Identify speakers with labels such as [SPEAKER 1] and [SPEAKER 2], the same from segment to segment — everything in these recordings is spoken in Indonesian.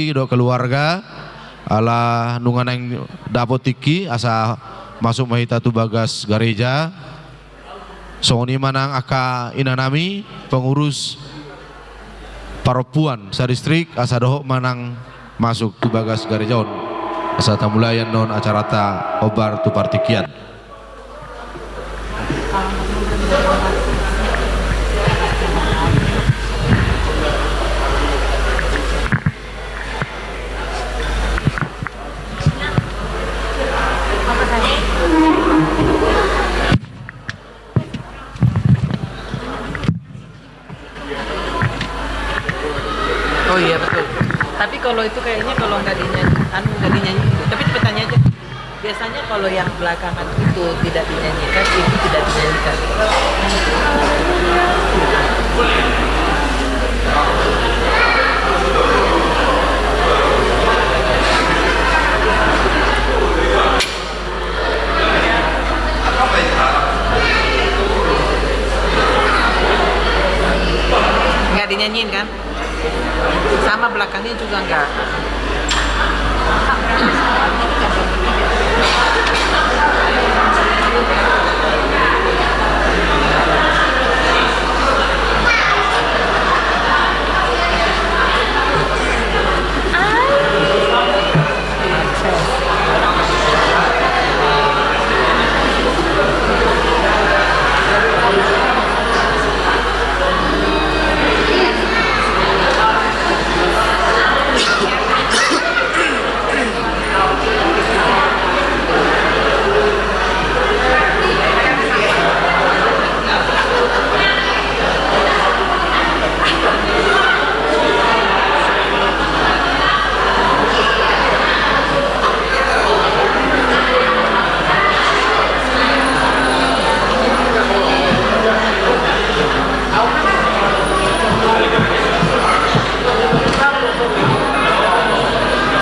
[SPEAKER 1] do keluarga ala nunganang dapot tiki asa masuk mahita tu bagas gereja soni manang aka inanami pengurus paropuan sa distrik asa doho manang masuk tu bagas gereja asa tamulayan non acarata obar tu partikian.
[SPEAKER 2] Oh iya betul. Tapi kalau itu kayaknya kalau nggak dinyanyi, tapi tanya aja. Biasanya kalau yang belakangan itu tidak dinyanyikan, itu tidak dinyanyikan. Nggak dinyanyiin kan? Sama belakangnya juga enggak.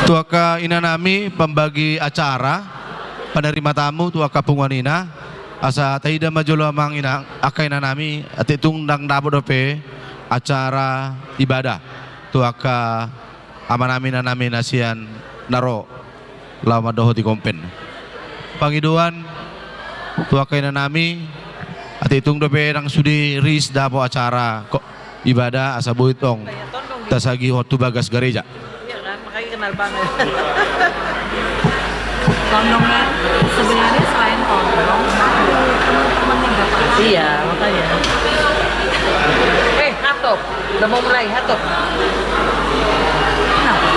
[SPEAKER 1] Tuaka inanami pembagi acara penerima tamu tuaka pungwanina asa taida majolo amang ina aka inanami atitung dang dabo dope acara ibadah tuaka amanami nanami nasian naro lama doho di kompen pangiduan tuaka inanami atitung dope nang sudi ris dabo acara kok ibadah asa buitong tasagi hotu bagas gereja.
[SPEAKER 2] Kenal banget.
[SPEAKER 3] Kondongnya sebenarnya selain kondong, temennya bapak.
[SPEAKER 2] Iya, makanya. Hatop, udah mau mulai hatop.
[SPEAKER 3] Kenapa?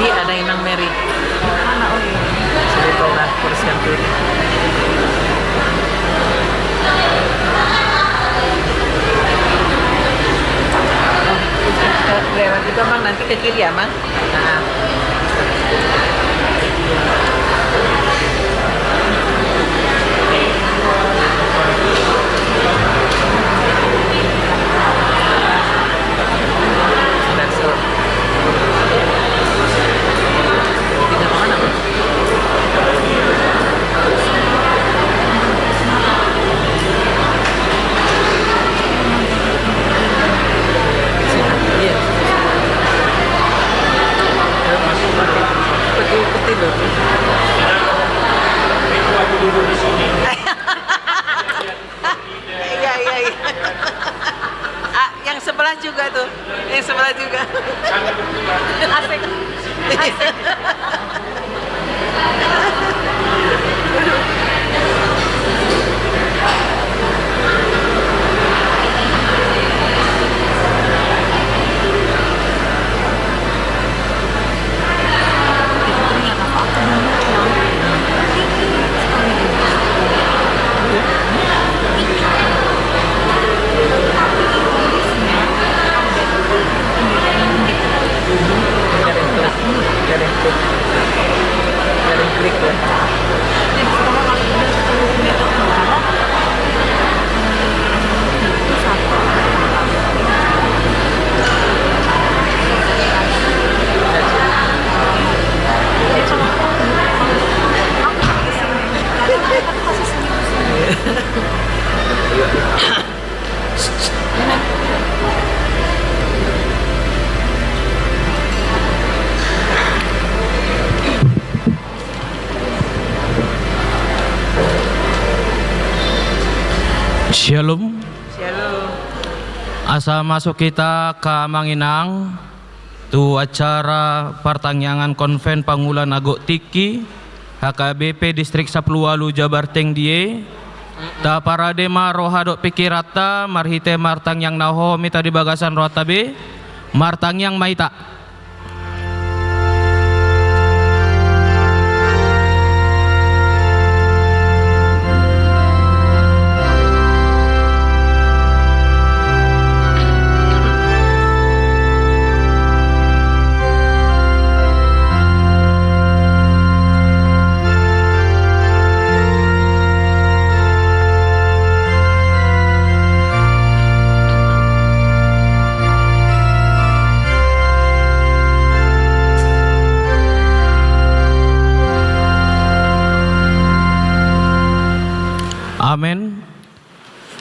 [SPEAKER 2] Ini ada Inang Mary.
[SPEAKER 3] Mana oh iya.
[SPEAKER 2] Sudah tahu lah kursi yang kiri. Lewat itu Mang, nanti ke kiri ya Mang. Nah. Pindah kemana Mang? Iya. Peti loh. Iya. Yang sebelah juga tuh. Yang sebelah juga. Asik. Garing tuh.
[SPEAKER 4] Shalom.
[SPEAKER 2] Shalom.
[SPEAKER 4] Asa masuk kita ke Manginang tu acara pertanyaan konven Pangulan Agok Tiki HKBP Distrik Sapluwalu Jabar Teng Die ta paradema rohadok pikirata marhite martang yang naho mita di bagasan rotabe martang yang maita. Amin.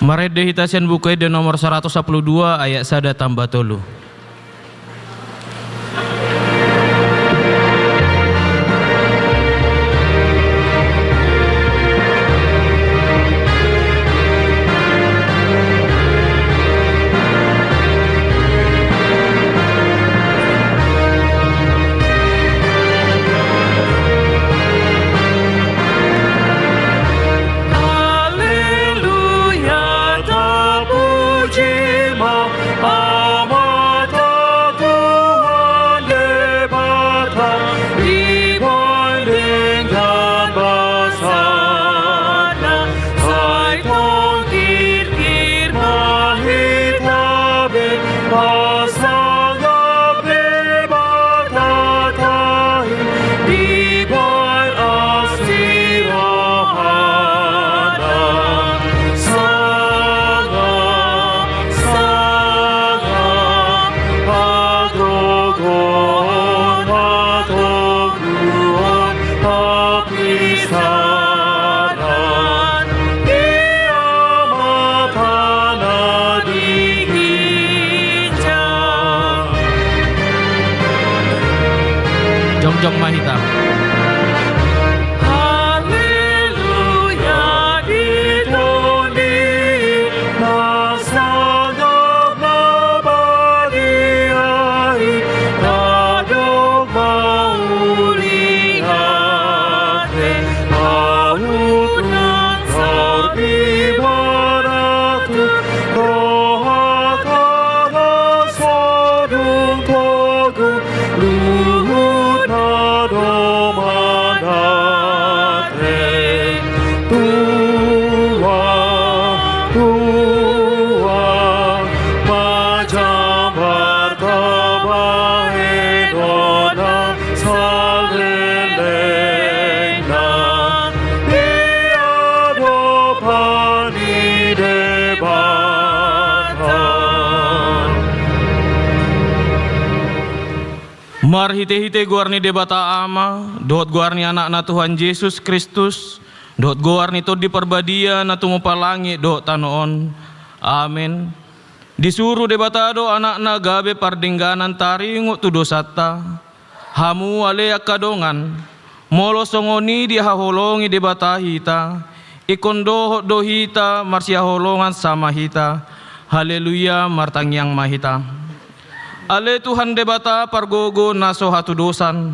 [SPEAKER 4] Marede hitasen buku de nomor 112 ayat sada tambah tolu. Jongjong Mahita.
[SPEAKER 5] Haleluya ditoni nasangap mabadiai kadok maulihate aunan sarbi baratu rohakana sodung togu luhut nadomanate tua majambar tabahe dona salelena tiado pani debatan.
[SPEAKER 4] Mar hite-hite guarni debata ama, dot guarni anak na Tuhan Yesus Kristus, dot guarni to di perbadia na tungupalangi dot tanoon. Amin. Disuruh debata do anak na gabe pardingganan taringo tu dosata. Hamu ale akadongan, molo songoni di haholongi debata hita, ikondo do hita marsia holongan sama hita. Haleluya martang yang mahita. Ale Tuhan debata pargogo naso hatu dosan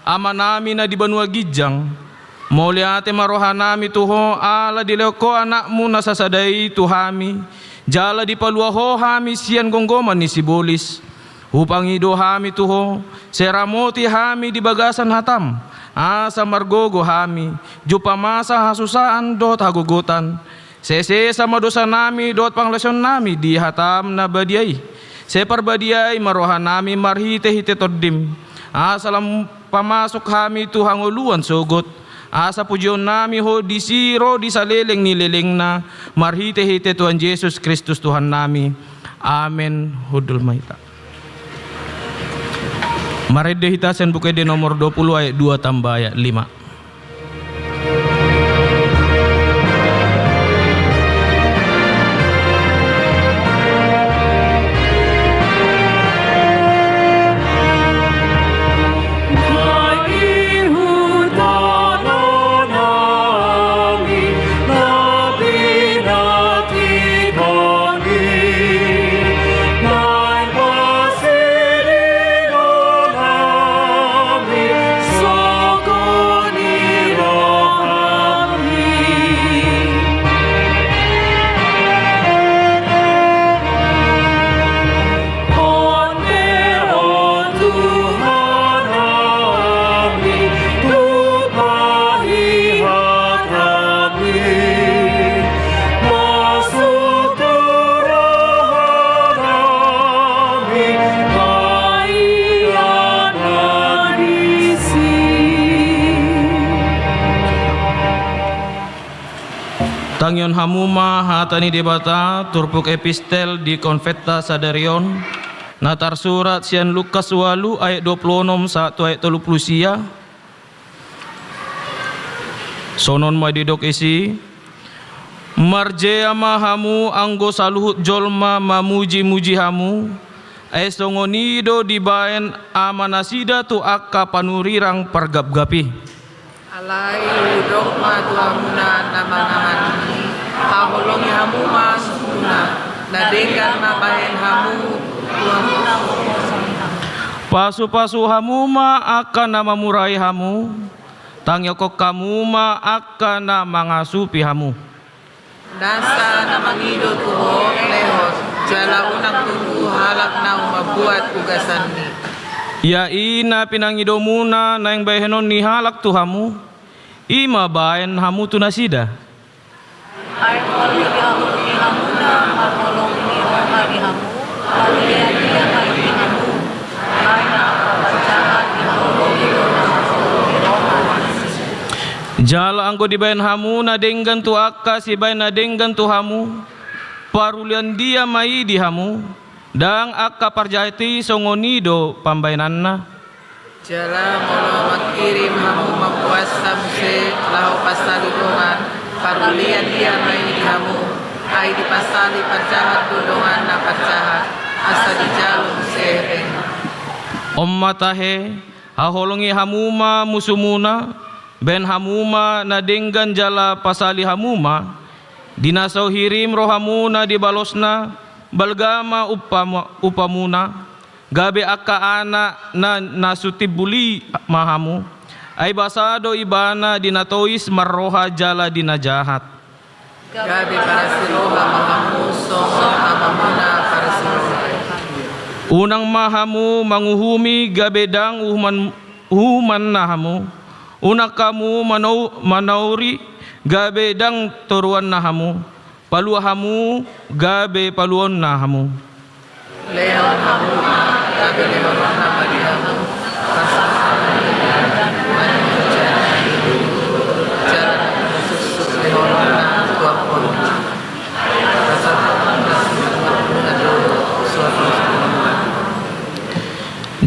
[SPEAKER 4] ama nami na di banua gijang moliate maroha nami tuho ala dileko anakmu nasasadai tuhami jala di palua ho hami sian gonggoman ni sibolis upangido hami tuho seramoti hami di bagasan hatam asa margogo hami jupa masa hasusaan dot hagogotan sese sama dosa nami dot pangleson nami di hatam na badiai separbadiay marohan nami marhite-hite toddim asalam pamasok kami tuhang uluan sogot asa pujion nami ho disiro disaleleng nileleng na marhite-hite Tuhan Yesus Kristus Tuhan nami. Amen. Hudul maita. Marede hitasen buku de nomor 20 ayat 2 tambah ayat 5.
[SPEAKER 5] Nabi
[SPEAKER 4] Tangion hamuma hatani debata turpuk epistel di konfetta sadarion natar surat sian Lukas walu ayat 26 1 ayat 30 sia sonon madidok isi marjea mahamu anggo saluhut jolma mamuji-muji hamu esongonido dibaen amanasida tu akka panurirang pergap-gapi
[SPEAKER 2] Alai udok ma tuamuna namangaman paholongi hamu masukuna nadenggan mabahen hamu tuamuna
[SPEAKER 4] pasu-pasu hamu ma akan nama murai hamu tangyokok kamu ma akan nama ngasupi hamu
[SPEAKER 2] Dasa na mangido tuho lehos jala unang tunggu halak na umabuat ugasan ni
[SPEAKER 4] ya ina pinangido muna na yang bahenon ni halak tuhamu ima baen hamu tunasida
[SPEAKER 3] Ay hamu ni hamu na marmolong ni hari hamu palian dia kay hamu ay nakapajahan ni hamu
[SPEAKER 4] jala anggo dibaen hamu na denggan tu akka si baen na denggan tu hamu parulian dia mai di hamu dang akka parjati songonido pambainanna
[SPEAKER 2] jala molo makirim hamu mapuasa muse lahu pasalidongan parulian dia mai di hamu ay dipasali parjahat dudongan na parjahat asa di jalum sereng
[SPEAKER 4] Ommatahe haholongi hamuma musumuna ben hamuma na denggan jala pasali hamuma dinasau hirim rohamuna dibalosna balgama upamuna gabe akka anak na nasutibuli mahamu ay basado ibana dinatois marroha jala dinajahat
[SPEAKER 2] gabi para siroha mahamu songo amamuna para siroha
[SPEAKER 4] unang mahamu manguhumi gabedang uhuman nahamu unak kamu manauri gabe dang toruan nahamu paluahamu gabe paluon nahamu
[SPEAKER 2] leon hamu gabi leon nama dia hamu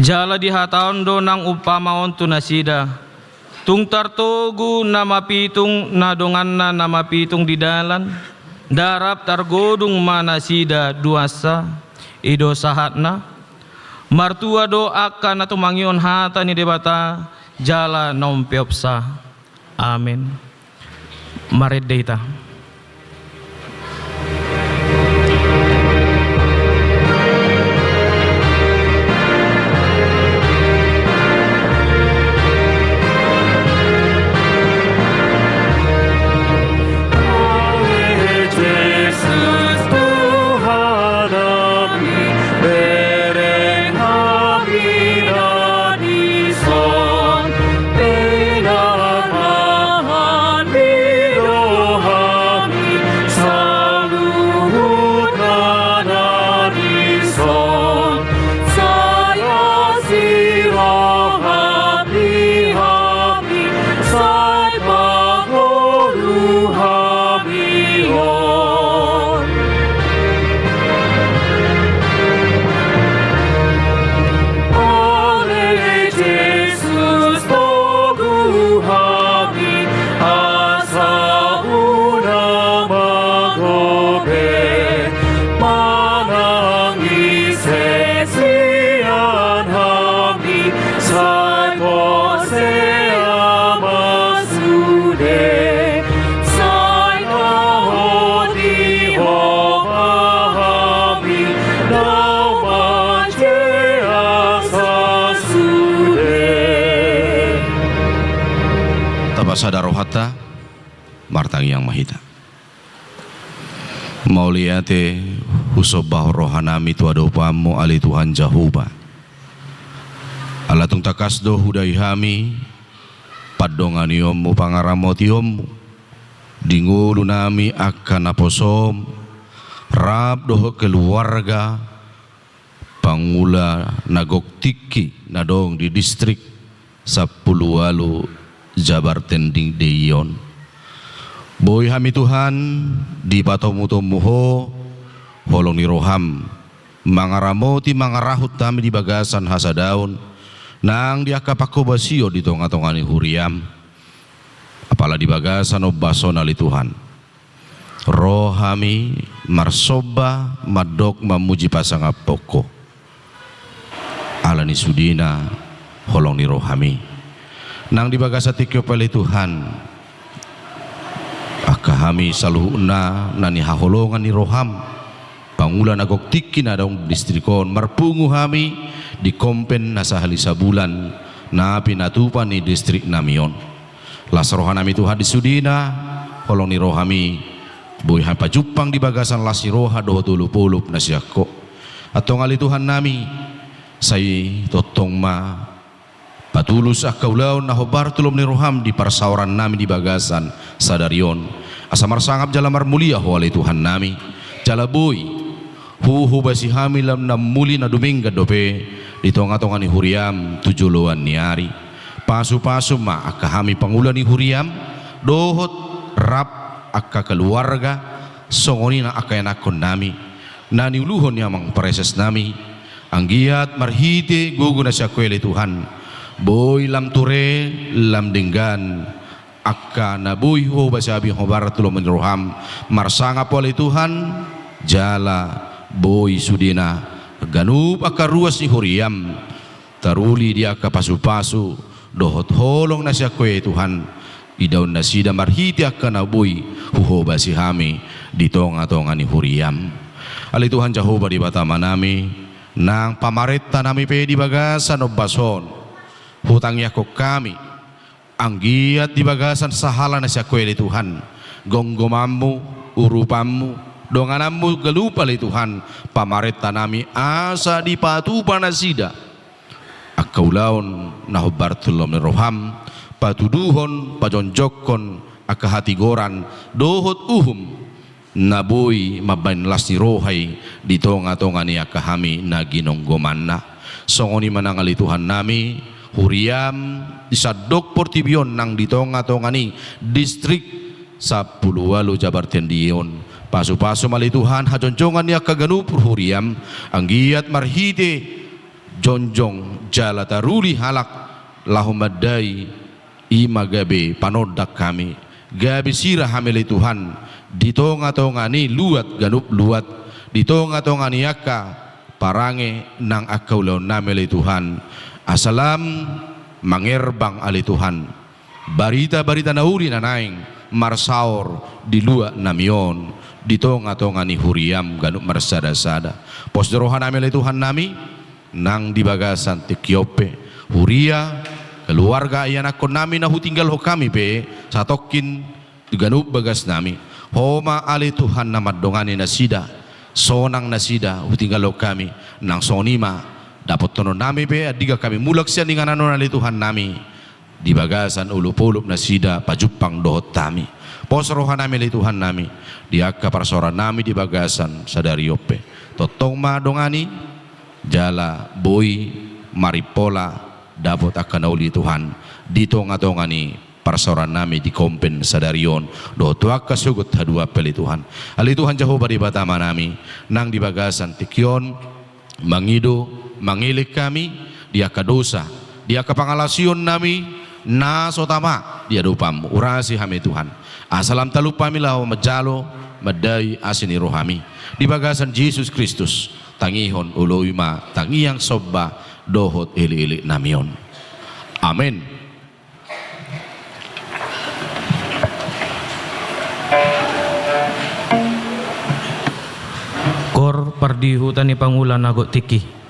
[SPEAKER 4] jala dihataon do nang upamaon tunasida tung tartogu nama pitung nadonganna nama pitung di dalan darap targodung manasida duasa ido sahatna martua do akan atau mangion hata ni debata jala nompiopsa amin maret deita
[SPEAKER 1] Sadarohata martang yang mahita mauliate husobah rohanami tuado upamu ali Tuhan Jahuba alatung takasdo hudaihami padonganiomu pangaramotiomu dingulu nami akan aposom rab doho keluarga pangula nagoktiki nadong di distrik Sapulualu Jabar Tending Deyon Boy hami Tuhan di patomu-tomuho holong ni roham mangaramoti mangarahut tami di bagasan hasadaun nang diakapako basio di tonga-tongani huriam apala di bagasan obaso nali Tuhan rohami marsoba madok mamuji pasangapoko ala ni sudina holong ni rohami nang di bagasa tikyo pali Tuhan akahami saluhuna nani haholongan ni roham pangulan agok tiki na daong distrikon marpungu hami di kompen nasa halisa bulan na pinatupan ni distrik namion lasrohan nami Tuhan di sudina holong ni rohami boy hampa jupang di bagasan lasi roha doho tulupulup nasiako atong ali Tuhan nami say totong ma patulus akaulaw na hobar tulom ni roham di parsawaran nami di bagasan sadarion asa marsangap jalamar mulia ho ali Tuhan nami jalaboy huhu basi hamilam na muli na dumingga dope di tonga-tonga ni huriam tujuluan ni ari pasu-pasu ma akahami pangulan ni huriam dohot rap akka keluarga songoni na akayanakon nami na niuluhon niya mang pareses nami anggiat marhite gugu na siya kwele Tuhan boy lam ture lam dinggan akka na boy ho basabi hobar tulong menroham marsanga poli Tuhan jala boy sudina ganup akka ruas ni huriam taruli dia ka pasu-pasu dohot holong na siya kwe Tuhan idaun na sida marhiti akka na boy huho basi hami di tonga-tonga ni huriam ali Tuhan Jehovah di batama nami nang pamareta nami pe di bagasan obason hutang yakok kami anggiat di bagasan sahala na siya kweli Tuhan gonggomamu urupamu donganammu gelupa li Tuhan pamareta nami asa di patupa na sida akaulaon nahubartulom ni roham patuduhon pajonjokon akahatigoran dohot uhum naboy mabanlas ni rohay di tonga-tonga ni akahami na ginonggoman na songoni manangali Tuhan nami huriam disadok portibion nang di tonga-tonga ni distrik 10 Jabar Tendion pasu-pasu mali Tuhan hajonjongan niya kaganup huriam anggiat marhite jonjong jala taruli halak lahumadai imagabe panodak kami gabi sirah hamili Tuhan di tonga-tonga ni luat ganup luat di tonga-tonga ni aka parange nang akaulaw namili Tuhan asalam mangerbang ali Tuhan barita-barita nauri na naing marsaor di luat namion di tonga-tonga ni huriam ganup marsada-sada posdorohan namili Tuhan nami nang di bagasan tikyope huria keluarga ayan akon nami na hutinggal ho kami pe satokin ganup bagas nami homa ali Tuhan na madongani na sida sonang na sida hutinggal ho kami nang sonima dapat tono nami pe adiga kami mulak siya ningan ano ali Tuhan nami di bagasan ulup-ulup na sida pajupang dohot tami posrohan nami ali Tuhan nami diaka parsoran nami di bagasan sadariope totong madongani jala boy maripola dapat akan uli Tuhan di tonga-tonga ni parsoran nami di kompen sadarion do tuak kasugut hadua peli Tuhan ali Tuhan Jehovah di batama nami nang di bagasan tikyon mangido mangilik kami dia kadosa dia kapangalasion nami na sotama dia dupam urasi hami Tuhan asalam talupami lao majalo madai asini rohami di bagasan Yesus Kristus tangihon uloima tangiyang sobba dohot ili-ili namion amin
[SPEAKER 4] kor pardihutan ni pangulan ago tiki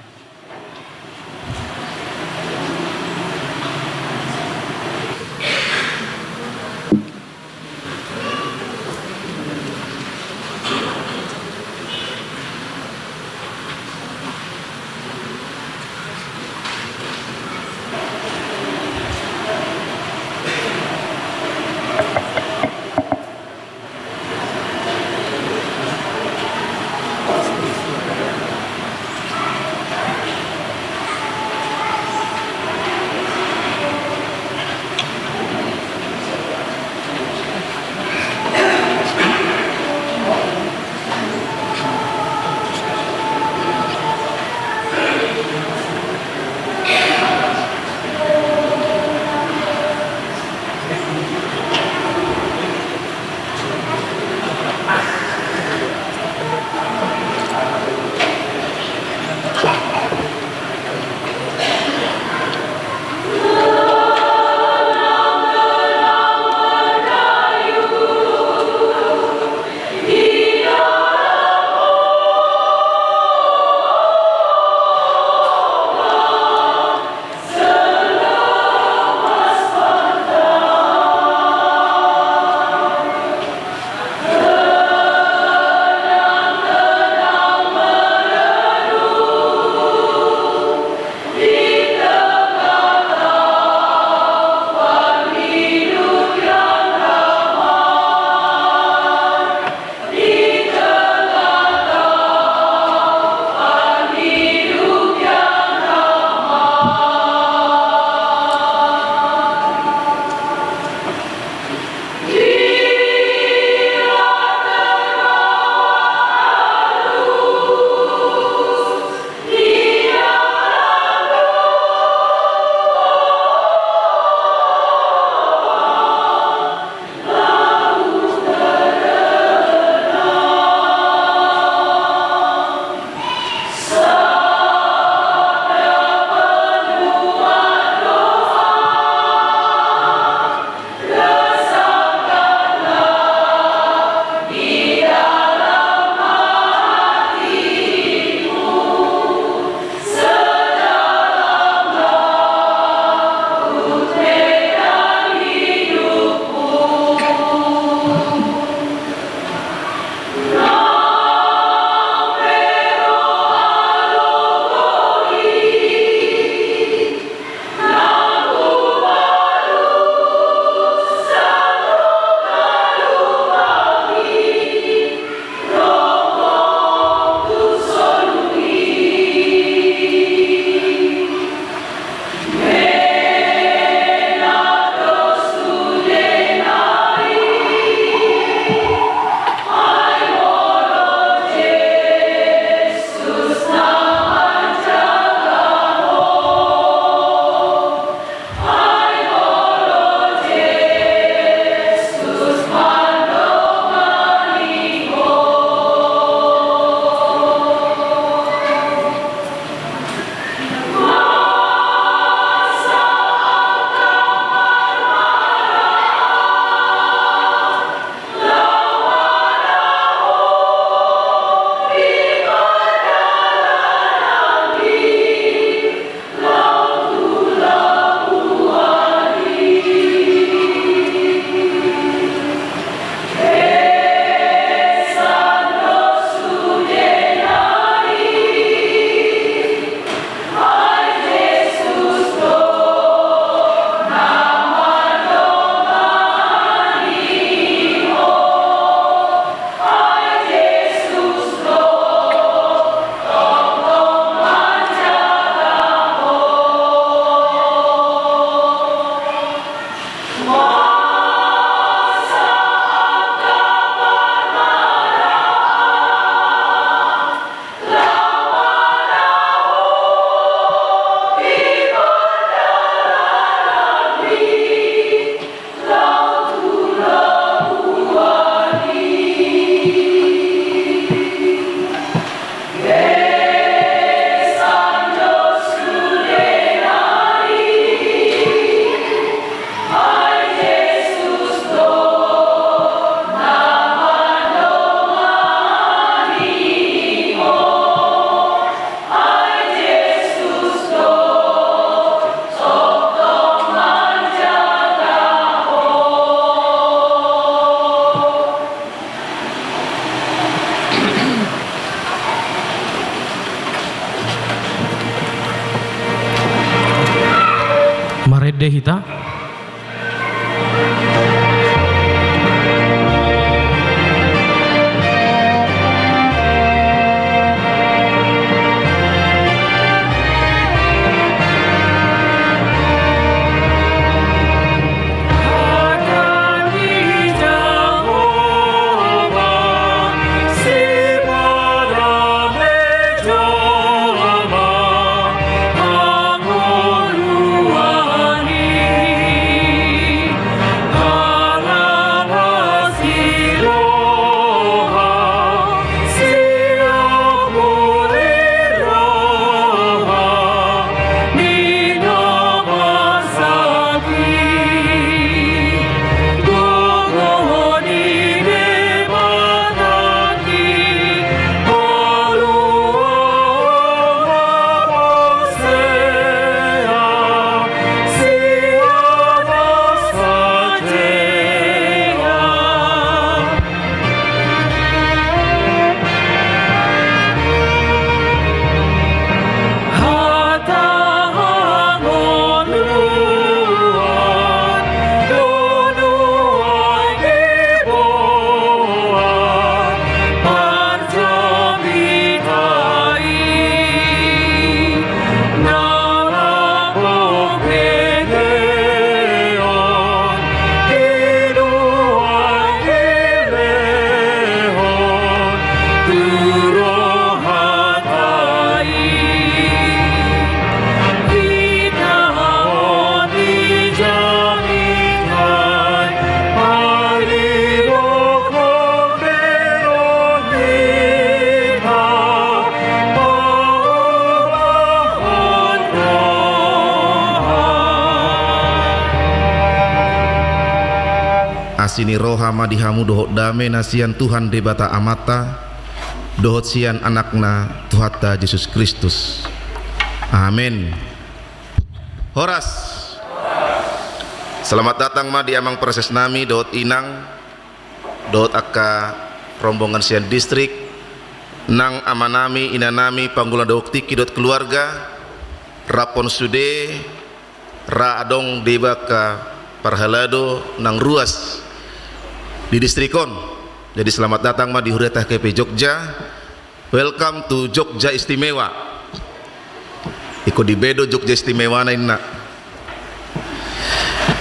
[SPEAKER 4] dehita.
[SPEAKER 6] Asini roha madihamu dohot dame nasian Tuhan debata amata dohot sian anakna Tuhata Yesus Kristus. Amin. Horas. Selamat datang ma di amang proses nami dohot inang dohot akka rombongan sian distrik nang amanami inanami panggulan dohok tiki dohot keluarga rapon sude ra adong debaka parhalado nang ruas di distrikon. Jadi selamat datang ma di Huriatah KP Jogja. Welcome to Jogja Istimewa. Iko di bedo Jogja Istimewa na inna.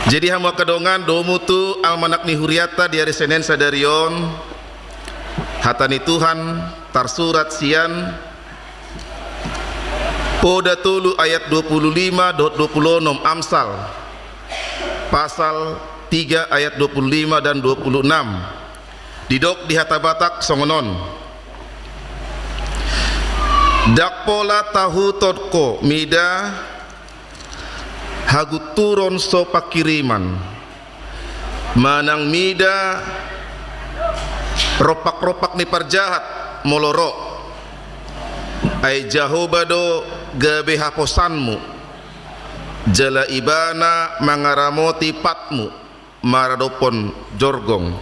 [SPEAKER 6] Jadi hamu kadongan domutu almanak ni Huriatah di hari Senin sadarion hatani Tuhan tarsurat sian Poda tulu ayat 25.26 Amsal pasal 3 ayat 25 dan 26 didok di hata Batak songonon dak pola tahu totko mida haguturon so pakiriman manang mida ropak-ropak ni parjahat moloro ay jahobado gabe haposanmu jala ibana mangaramoti patmu maradopon jorgong.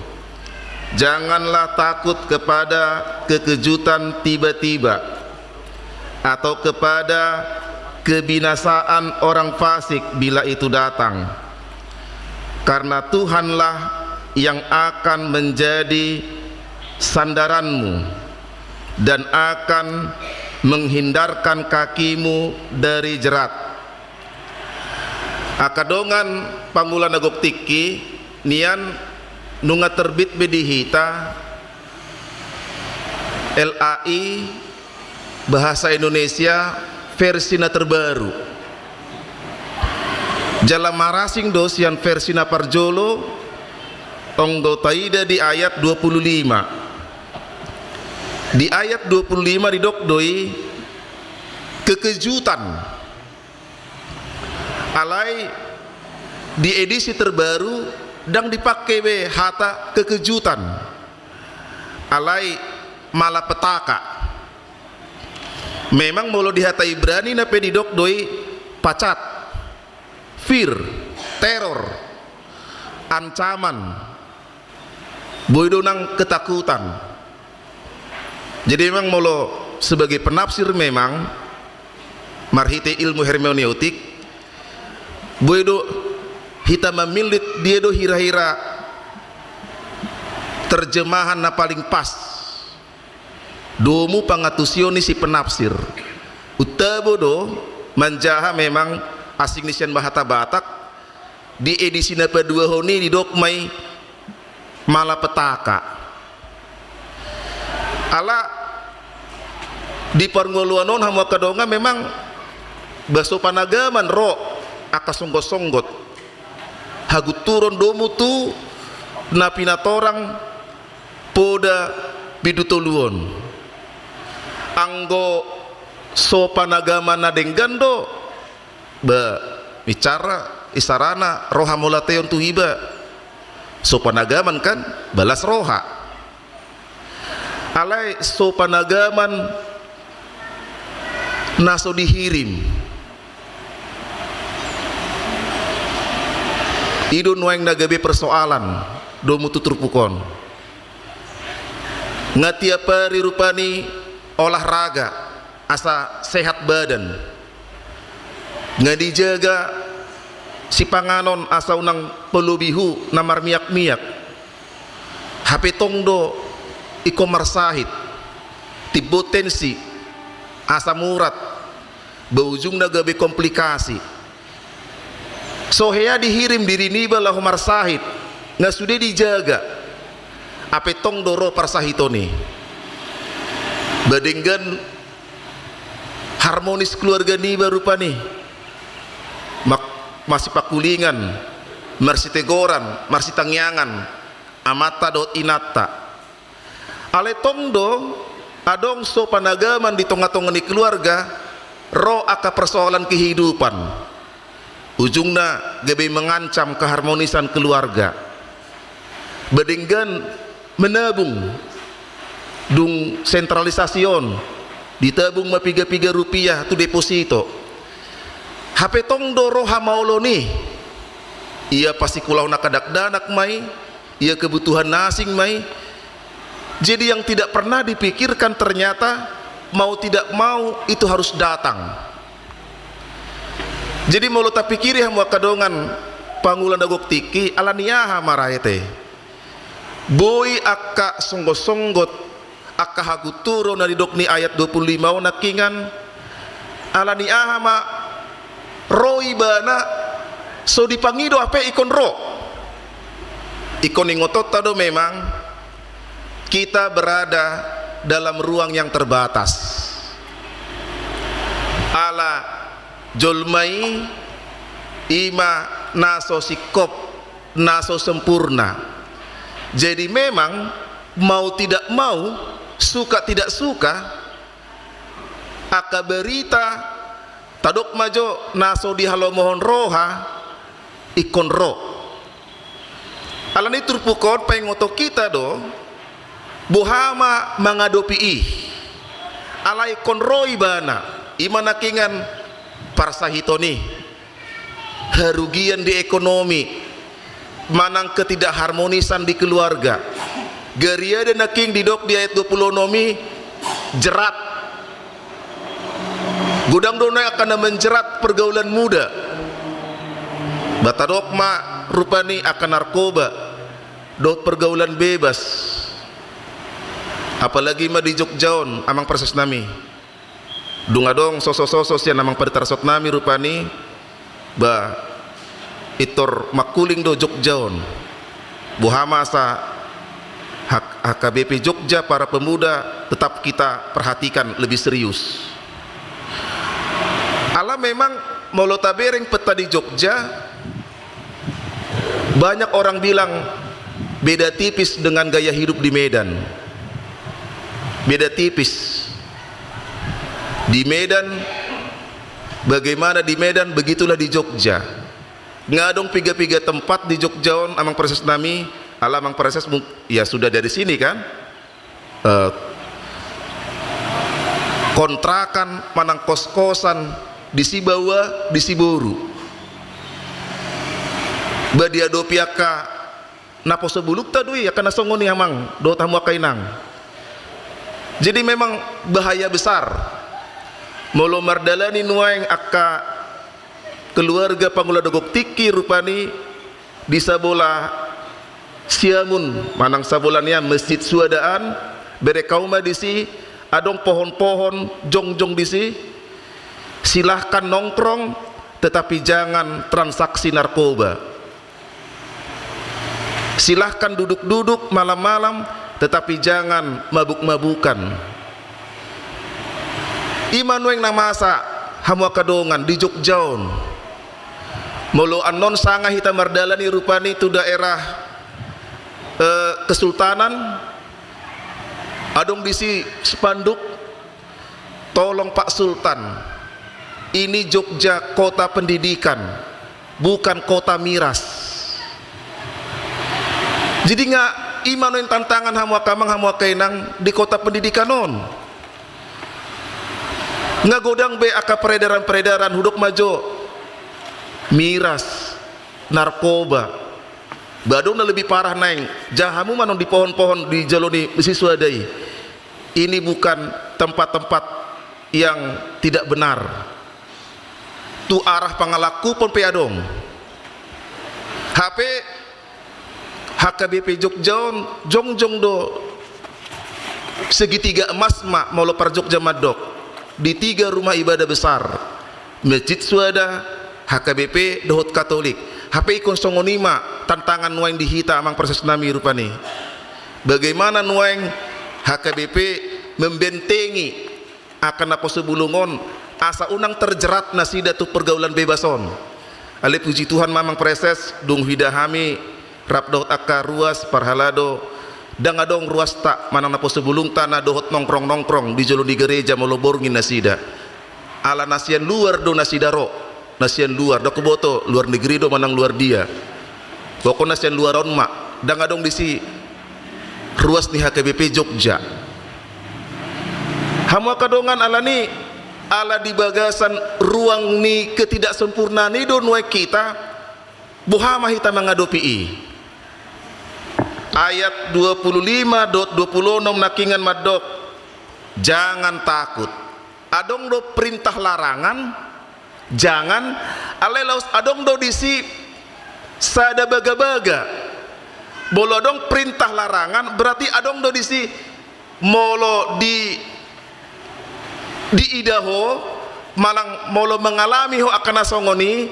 [SPEAKER 6] Janganlah takut kepada kekejutan tiba-tiba atau kepada kebinasaan orang fasik bila itu datang, karena Tuhanlah yang akan menjadi sandaranmu dan akan menghindarkan kakimu dari jerat. Akadongan panggulan nagok tiki nian nunga terbit bedihita LAI Bahasa Indonesia versi na terbaru jala marasing dosian versi na parjolo onggo taida di ayat 25. Di ayat 25 didokdoi kekejutan alai di edisi terbaru dan dipakai be hata kekejutan alai malapetaka. Memang molo di hata Ibrani nape didok doi pacat, fear, teror, ancaman, boydonang ketakutan. Jadi memang molo sebagai penafsir memang marhite ilmu hermeneutik boydo hita memilit dia do hira-hira terjemahan na paling pas domu pangatusioni si penafsir utabo do manjaha memang asing nisian bahata Batak di edisi na kedua honi di dokmai malapetaka ala di parngoluanon hamu kadonga memang baso panagaman ro aka songgot-songgot hagut turun domu tu na pinatorang poda bidutoluon anggo so panagaman na denggando ba bicara isarana roha molateon tu hiba so panagaman kan balas roha alai so panagaman naso dihirim idun waeng nagabe persoalan domu tuturpukon ngatia pari rupani olahraga asa sehat badan ngadijaga si panganon asa unang pelubihu namar miak-miak hape tongdo iko marsahit ti potensi asa murat beujung nagabe komplikasi so hea dihirim diri niba lahu marsahit nga sudah dijaga ape tong doro parsahitoni badenggan harmonis keluarga niba rupani masih pakulingan marsi tegoran marsi tangyangan amata dot inata ale tongdo adong so panagaman di tonga-tonga ni keluarga ro aka persoalan kehidupan ujungna gabe mengancam keharmonisan keluarga badenggan menabung dung sentralisasion ditabung mapiga-piga rupiah tu deposito HP tong doro hamaulo nih ia pasti kulau nakadak danak mai ia kebutuhan nasing mai jadi yang tidak pernah dipikirkan ternyata mau tidak mau itu harus datang jadi mau lo tak pikiri hamu kadongan pangulan dagok tiki alaniaha marayete boy akka songgot-songgot akka haguturo na didok ni ayat 25 nakingan alaniaha ma roi bana so dipangido ape ikon ro ikon ingotot tado memang kita berada dalam ruang yang terbatas ala jolmai ima naso sikop naso sempurna jadi memang mau tidak mau suka tidak suka aka berita tadok majo naso di halo mohon roha ikon ro alani turpukon pengoto kita do buhama mengadopi alai kon roi bana imana kingan parsahitoni harugian di ekonomi manang ketidakharmonisan di keluarga geria dan naking didok di ayat 20 nomi jerat gudang dona akan menjerat pergaulan muda batadok ma rupani akan narkoba dot pergaulan bebas apalagi ma di Jogjaon amang proses nami dungadong sosok-sosok yang amang pada tarsot nami rupani ba itor makuling do Jogjaon buhama sa HKBP Jogja para pemuda tetap kita perhatikan lebih serius ala memang molotabereng peta di Jogja banyak orang bilang beda tipis dengan gaya hidup di Medan beda tipis di Medan bagaimana di Medan begitulah di Jogja ngadong piga-piga tempat di Jogjaon amang proses nami alamang proses ya sudah dari sini kan kontrakan manang kos-kosan di Sibawa di Siboru badia do piaka napo sebuluk tadui ya kana songoni amang do tamu kainang jadi memang bahaya besar molo mardalani nuaeng akka keluarga pangula dogok tiki rupani di sabola siamun manang sabolanya masjid suadaan bere kauma disi adong pohon-pohon jong-jong disi, silahkan nongkrong tetapi jangan transaksi narkoba. Silahkan duduk-duduk malam-malam tetapi jangan mabuk-mabukan. Iman weng namasa hamwa kadongan di Jogjaon molo anon sanga hita mardalani rupani tu daerah Kesultanan adong disi spanduk, tolong Pak Sultan, ini Jogja kota pendidikan bukan kota miras. Jadi nggak iman yang tantangan hamwa kamang hamwa kainang di kota pendidikan non nggak godang be aka peredaran huduk majo miras narkoba badung na lebih parah naing jahamu manon di pohon-pohon di jaloni siswa dai. Ini bukan tempat-tempat yang tidak benar. Tu arah pangalaku pun peadong HP HKBP Jogjaon jongjong do segitiga emas mak mau par Jogja Madok di 3 rumah ibadah besar, Masjid Suada, HKBP Dohot Katolik. HP ikon songonima tantangan nuaing dihita amang proses nami rupani. Bagaimana nuaing HKBP membentengi akan apa sebulungon asa unang terjerat nasida tu pergaulan bebason. Ale puji Tuhan mamang preses dung hidahami rapdohot akka ruas parhalado dang adong ruas tak manang napo sebulung tanah dohot nongkrong di jolo di gereja moloborngin nasida ala nasian luar do nasida ro nasian luar do kuboto luar negeri do manang luar dia pokok nasian luar on mak dang adong disi ruas ni HKBP Jogja hamwa kadongan ala ni ala di bagasan ruang ni ketidaksempurnaan ni do nuai kita buhama hita mengadopi ayat 25.26 nakingan madok jangan takut adong do perintah larangan jangan alelaus adong do disi sada baga-baga bolo adong perintah larangan berarti adong do disi molo di idaho malang molo mengalami ho akan asongoni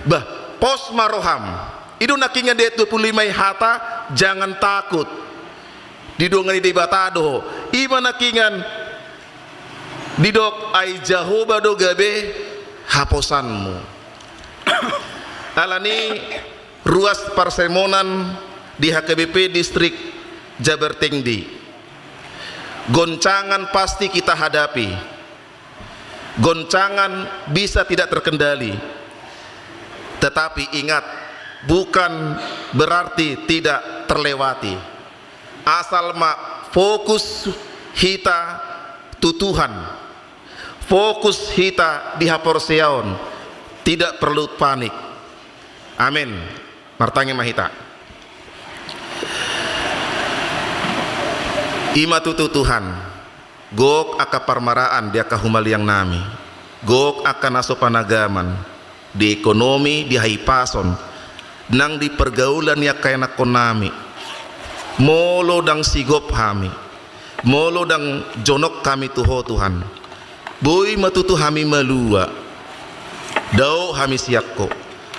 [SPEAKER 6] bah pos maroham itu nakingan dia 25 hata jangan takut didongan di batado iman nakingan didok ai jahoba do gabe haposanmu alani ruas parsemonan di HKBP distrik Jabartingdi goncangan pasti kita hadapi goncangan bisa tidak terkendali tetapi ingat bukan berarti tidak terlewati asal mak fokus hita tutuhan fokus hita di haporseon tidak perlu panik amin martange mahita ima tutu Tuhan gok aka parmaraan dia kahumaliang nami gok aka naso panagaman di ekonomi di haipason nang di pergaulan ya kaya nakonami molo dang sigop hami molo dang jonok kami tuho Tuhan boy matutu hami malua dao hami siakko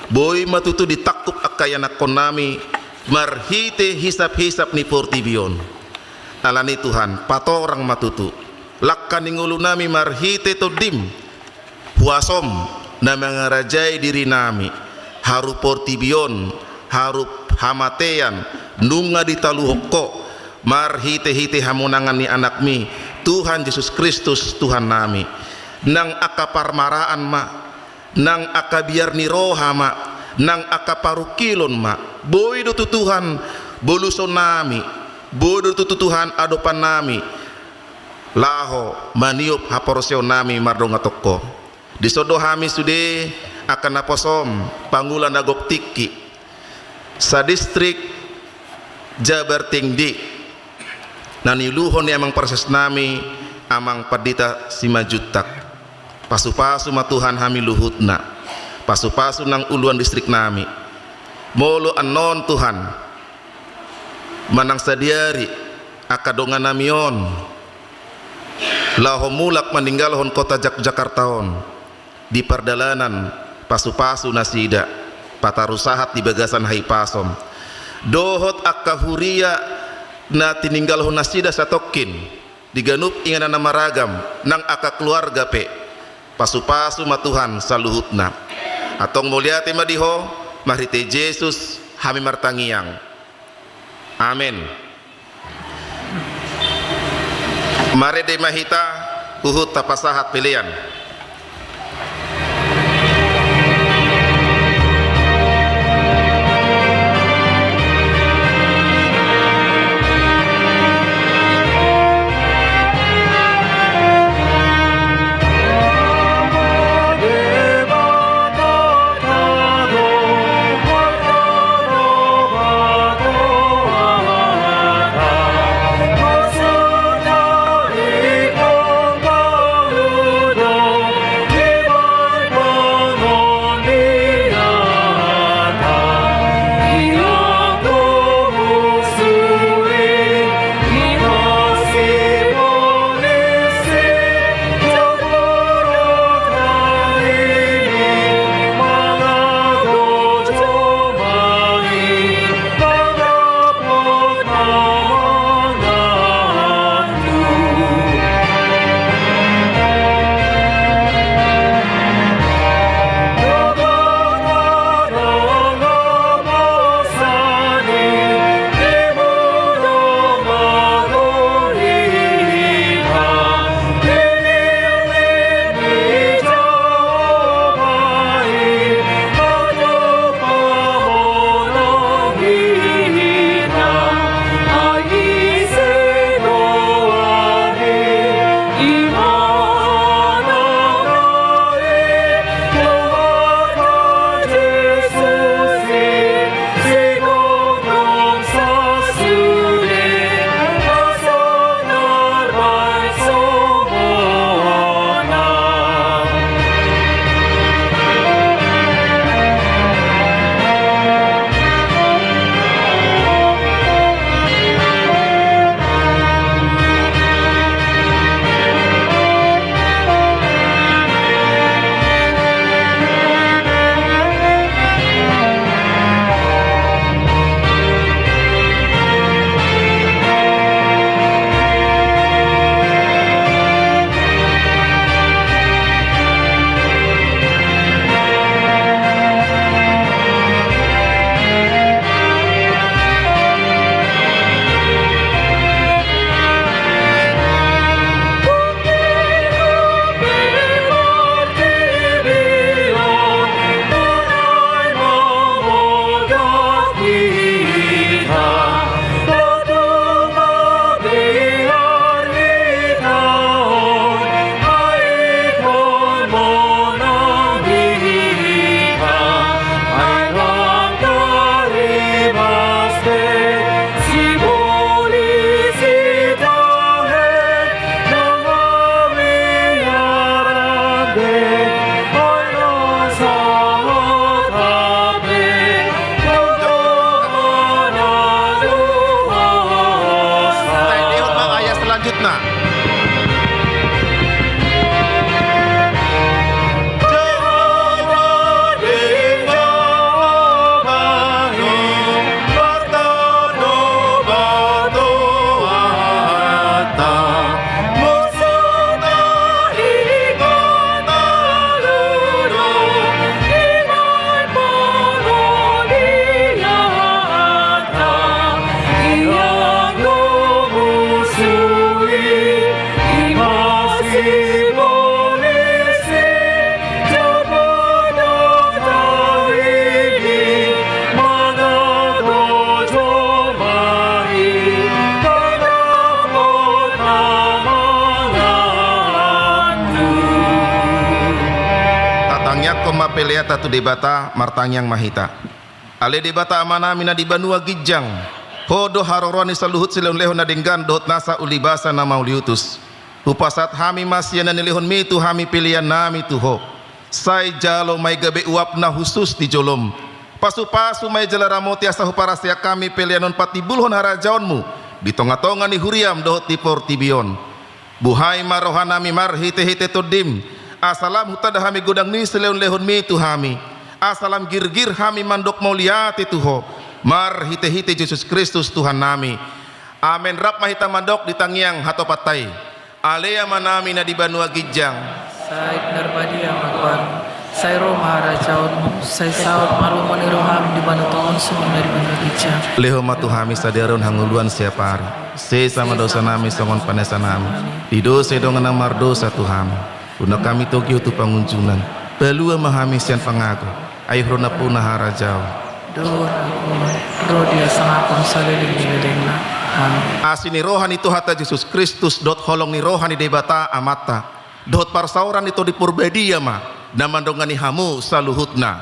[SPEAKER 6] boy matutu ditakup akaya nakonami marhite hisap-hisap ni portibion alani Tuhan patorang matutu lakkan ingulu nami marhite todim huasom na mengarajai diri nami haru portibion haru hamatean nunga di taluhoko marhite-hite hamunangan ni anakmi Tuhan Yesus Kristus Tuhan nami nang aka parmaraan ma nang aka biar ni roha ma nang aka parukilon ma boy do Tuhan boluson nami boy do Tuhan adopan nami laho maniup haporoseo nami mardonga toko disodo hami sude akan naposom pangulan agok tiki sa distrik Jabartingdi naniluhon ni amang proses nami amang padita simajutak pasu-pasu matuhan hami luhutna pasu-pasu nang uluan distrik nami molo anon Tuhan manang sadiari akadongan namion laho mulak meninggalhon kota Jakartaon di perdalanan pasu-pasu nasida patarusahat di bagasan haipasom dohot akahuria na tininggalhon nasida satokin diganup inganan nama ragam nang aka keluarga pe pasu-pasu matuhan saluhutna atong mulyate madiho marite Yesus hami martangiang amin. Mari de mahita uhut tapasahat pilihan. pelea tatu debata martangyang mahita ale debata amana mina di banua gijang hodo haroroni saluhut sileun lehon na denggan dot nasa ulibasa na mauliutus upasat hami masya na nilihon mitu hami pilihan nami tuho say jalo may gabi uap na husus di jolom Pasu-pasu may jalaramu tiasa huparasya kami pelianon patibulhon harajaonmu di tonga-tonga ni huriam dohot tipor tibion. Buhay marohanami marhite-hite tudim. Asalam hutadahami gudang ni seleun lehon mi tuhami. Asalam gir-gir hami mandok mauliati tuho. Marhite-hite Yesus Kristus Tuhan nami. Amen. Rap mahita mandok di tangiang hatopatay. Alea manami na di Banua Gijang.
[SPEAKER 2] Said Narbadia Magwan. Sayro maharajaon say saud marumoni roham di Banatoon sumong dari Banua Gijang.
[SPEAKER 6] Leho matuhami sadaron hanguluan siapari. Se sama dosa nami songon panesa nami. Di dosa dongan mardosa Tuhan. Una kami Tokyo tu pangunjungan. Belua mahami sian pangaku. Ayuh rona punah harajau.
[SPEAKER 2] Doon ako rodia sangapang saliling na.
[SPEAKER 6] Asini rohani itu hata Yesus Kristus dot holong ni rohani debata amata. Dot parsauran itu di purbedia ma. Namandongani hamu saluhutna.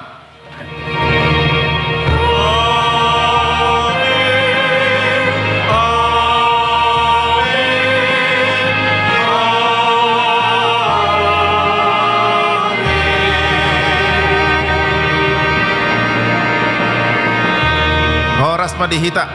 [SPEAKER 6] Horas madihita.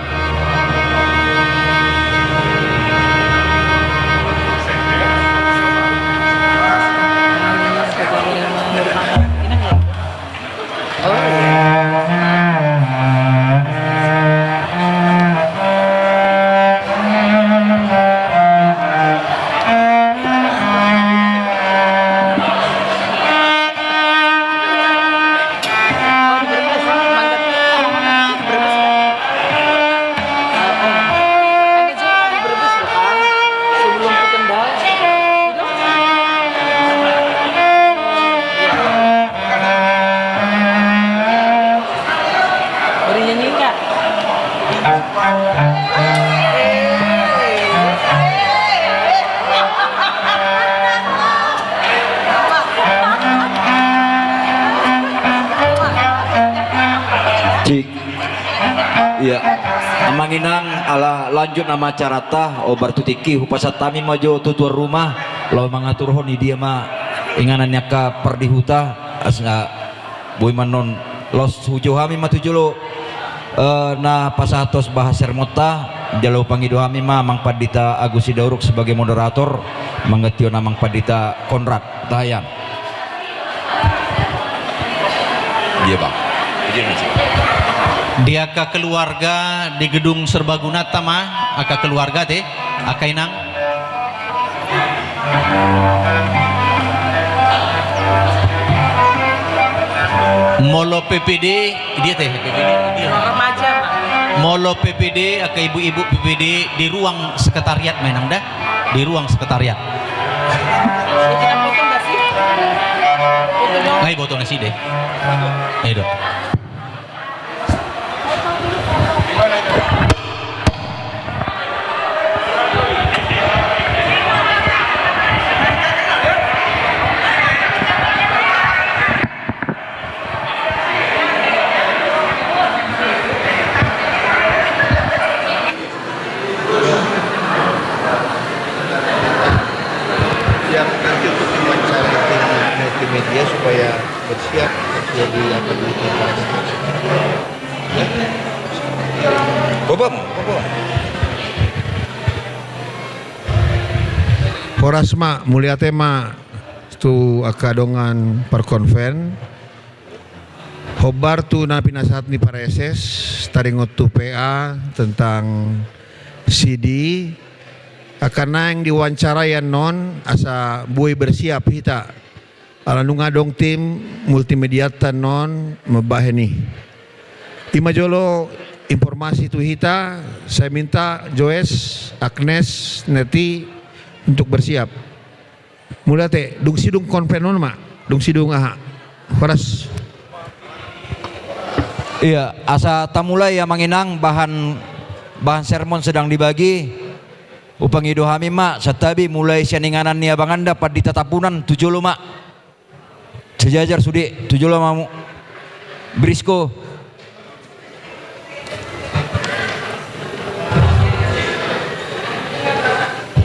[SPEAKER 7] Iya, amanginang ala lanjut nama carata obar tutiki hupasatami maju tutur rumah lo mangatur honi dia mah inganannya ka perdihuta asna boy manon los hujohami matujulo na pasatos bahasa sermota jalo pangidohami mah Mang Padita Agus Sidauruk sebagai moderator mangetio na Mang Padita Konrad tayang dia bang
[SPEAKER 8] dia ke keluarga di gedung Serbaguna mah aka keluarga teh aka inang molo PPD dia teh PPD dia
[SPEAKER 2] Remaja
[SPEAKER 8] molo PPD aka ibu-ibu PPD di ruang sekretariat mainang dah di ruang sekretariat ngai botol nasi deh ayo dong.
[SPEAKER 9] Media supaya bersiap jadi apa gitu.
[SPEAKER 7] Bobom.
[SPEAKER 9] Porasma mulia tema tu akadongan perkonven hobar tu na pinasat ni pareses taringot tu PA tentang CD akana yang diwawancara yang non asa buai bersiap hita ala nungadong tim multimedia non mebaheni imajolo informasi tu hita saya minta Joes Agnes Neti untuk bersiap mulai teh dung sidung konvenon mak dung sidung aha horas
[SPEAKER 7] iya asa tamulai ya manginang bahan sermon sedang dibagi upang idohami mak satabi mulai sianinganan ni abanganda pad di tatapunan 7 mak sejajar sudi 7 mamu Brisco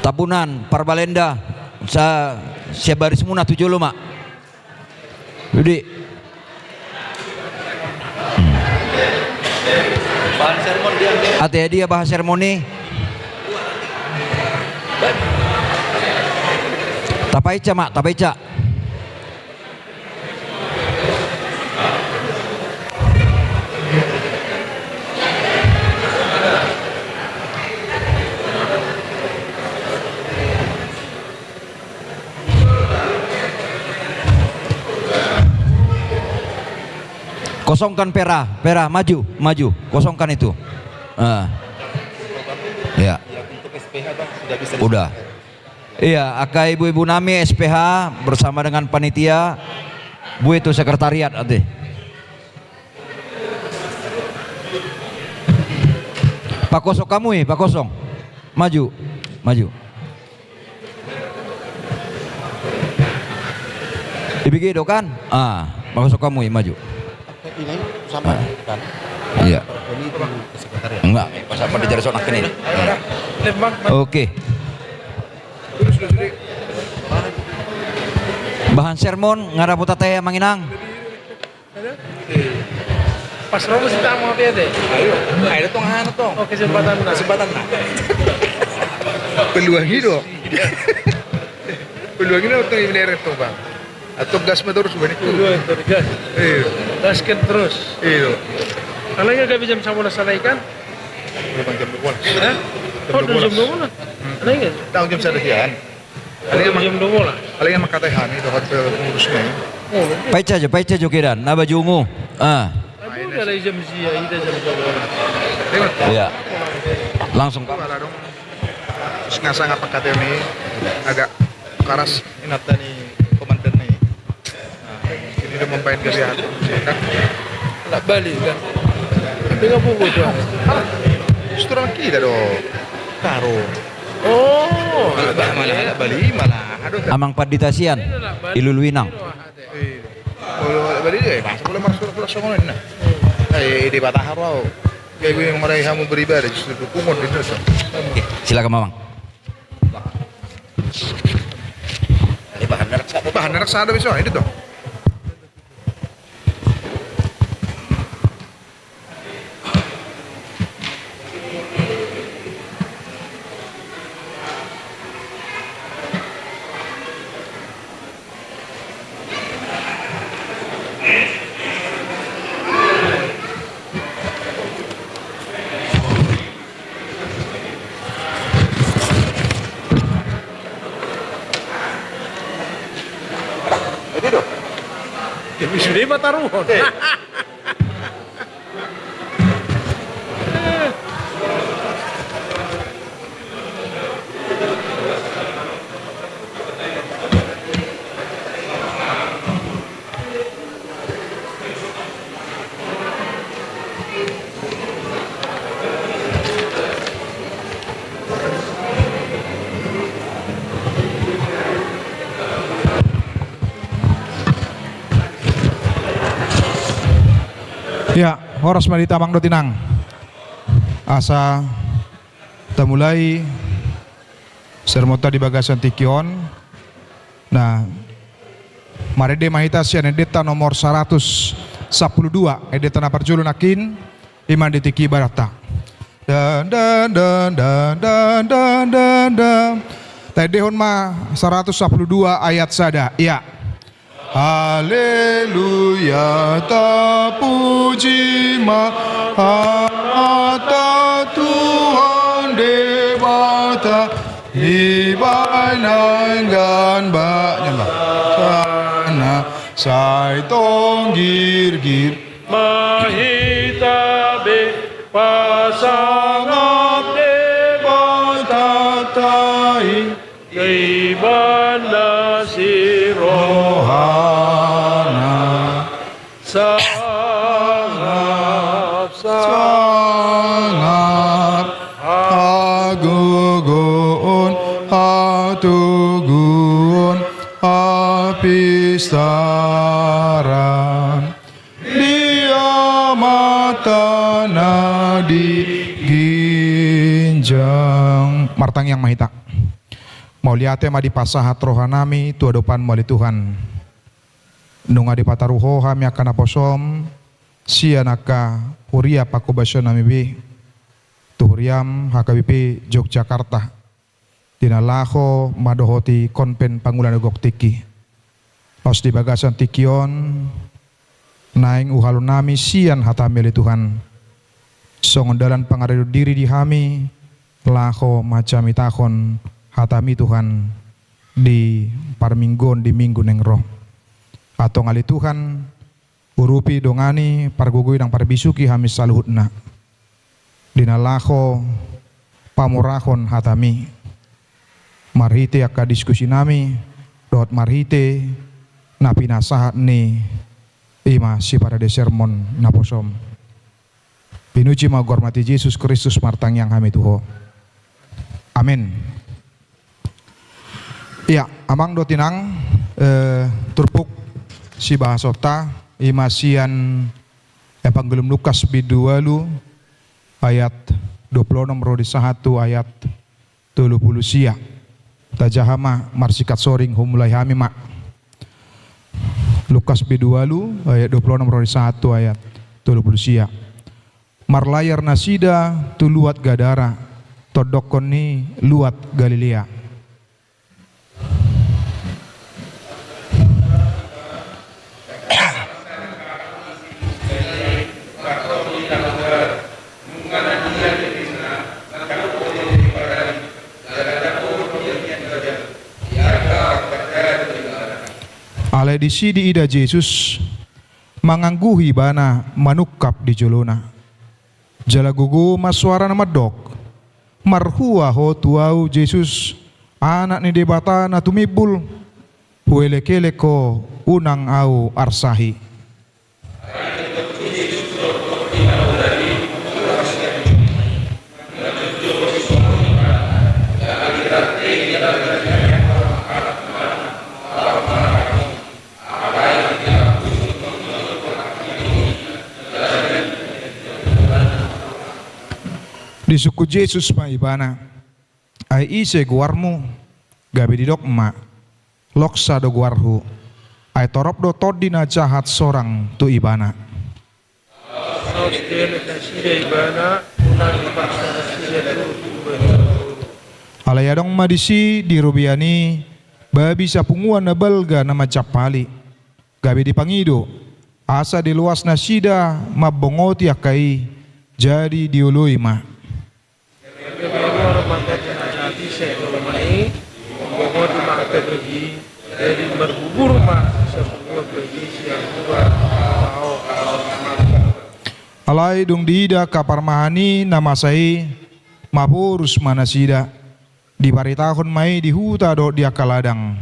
[SPEAKER 7] Tabunan Parbalenda sa siabaris muna 7 mak jadi Ate dia bahan seremoni. Tapaica mak, tapaica. Kosongkan pera, maju, kosongkan itu. Ya. Udah. Iya, Aka ibu-ibu nami SPH bersama dengan panitia. Bu itu sekretariat ade. Pak Kosong kamu Pak Kosong. Maju. Dibikin kan? Pak Kosong kamu maju.
[SPEAKER 10] Ini sama kan?
[SPEAKER 7] Iya.
[SPEAKER 10] Ini sekretariat.
[SPEAKER 7] Enggak, pas apa dicari soal ini. Oke. Bahan sermon ngara puta teh manginang.
[SPEAKER 11] Pas Romo sih tak mau deh.
[SPEAKER 10] Ayo tong hana tong.
[SPEAKER 11] Oh kesempatan
[SPEAKER 10] nah.
[SPEAKER 9] Peluang hidup. Peluang hidup tuh ini reto bang. Atau gas terus banyak tuh.
[SPEAKER 11] Gas.
[SPEAKER 9] Iya.
[SPEAKER 11] Gaskan terus.
[SPEAKER 9] Iya.
[SPEAKER 11] Kalau nggak bisa sama selesaikan.
[SPEAKER 9] Berapa jam 12?
[SPEAKER 11] Hah? Oh, jam 12. Ada nggak?
[SPEAKER 9] Tahu jam sadasian.
[SPEAKER 11] Jam 12.
[SPEAKER 9] Paling emang kata hani dohot ngurusnya.
[SPEAKER 7] Paica jo kiran, na baju ungu.
[SPEAKER 11] Aduh, ada jam sia, itu jam 12.
[SPEAKER 7] Iya. Langsung Pak.
[SPEAKER 9] Wala dong. Ngasa ngapa kata ini agak karas inata nih komandan nih. Jadi udah memain kerjaan.
[SPEAKER 11] Nak balik kan. Tapi nggak pukul tuh.
[SPEAKER 9] Justru kita dong. Karo.
[SPEAKER 11] Oh,
[SPEAKER 9] Malah Bali malah. Aduh.
[SPEAKER 7] Amang Paditasian, Iluluinang.
[SPEAKER 9] Kalau Bali deh, masa boleh masuk pulau Songolan nah. Di Batahar wow. Kayak gue yang meraih kamu beribadah justru kumon di Indonesia.
[SPEAKER 7] Silakan Mamang.
[SPEAKER 10] Ini bahan
[SPEAKER 9] Raksasa bisa ini dong.
[SPEAKER 11] Sudah Bataruhon.
[SPEAKER 12] Ya, horas marita Mang Dotinang. Asa temulai sermota di bagasan tikion. Nah, marede mahita sian edeta nomor 112 edeta na parjulunakin iman di tiki barata. Dan tedehon ma 112 ayat sada. Ya. Haleluya, terpuji mahata Tuhan dewata dibanangkan baknya sana sai tonggir
[SPEAKER 5] Mahita be pasangap dewata tai kaibanda sirohana
[SPEAKER 12] sangat agugun atugun apistaran dia mata nadi ginjang martang yang mahita mauliate madi pasahat rohanami tuadopan mali Tuhan nunga di pataruho hami akan aposom sianaka huria pakobasyo namibi tuhuriam HKBP Yogyakarta dinalaho madohoti konpen Pangulan Goktiki los di bagasan tikion naing uhalun nami sian hatamili Tuhan songondalan pangarido diri di hami laho macami tahon hatami Tuhan di parminggon di minggu neng roh atau ngali Tuhan urupi dongani pargugui dan parbisuki hami saluhutna dinalaho pamurahon hatami marhite akka diskusi nami dot marhite napi nasahat ni ima si pada de sermon naposom pinuji magormati Yesus Kristus martang yang kami tuho amin. Ya amang dotinang turpuk si bahasota imasian Evangelium Lukas bidualu ayat 26 rodi 1 ayat 30 sia tajahama marsikat soring humulai hami mak Lukas bidualu ayat 26 rodi 1 ayat 30 sia marlayar nasida tu luat Gadara todokon ni luat Galilea. Ale di sidi ida Yesus mangangguhi bana manukap di jolona jalagugu maswara nama dok marhua ho tuau Yesus anak ni debata na tumibul huelekele ko unang au arsahi di suku Yesus ma ibana ai ise guarmu gabi didok ma loksa do guarhu ai torop do todina jahat sorang tu ibana alayadong madisi di rubiani babi sapunguan na balga na macapali gabi dipangido asa di luas nasida mabongoti akai jadi diului ma alai dong dida kapar mahani nama sai mapurus manasida di paritahun mai di huta do dia kaladang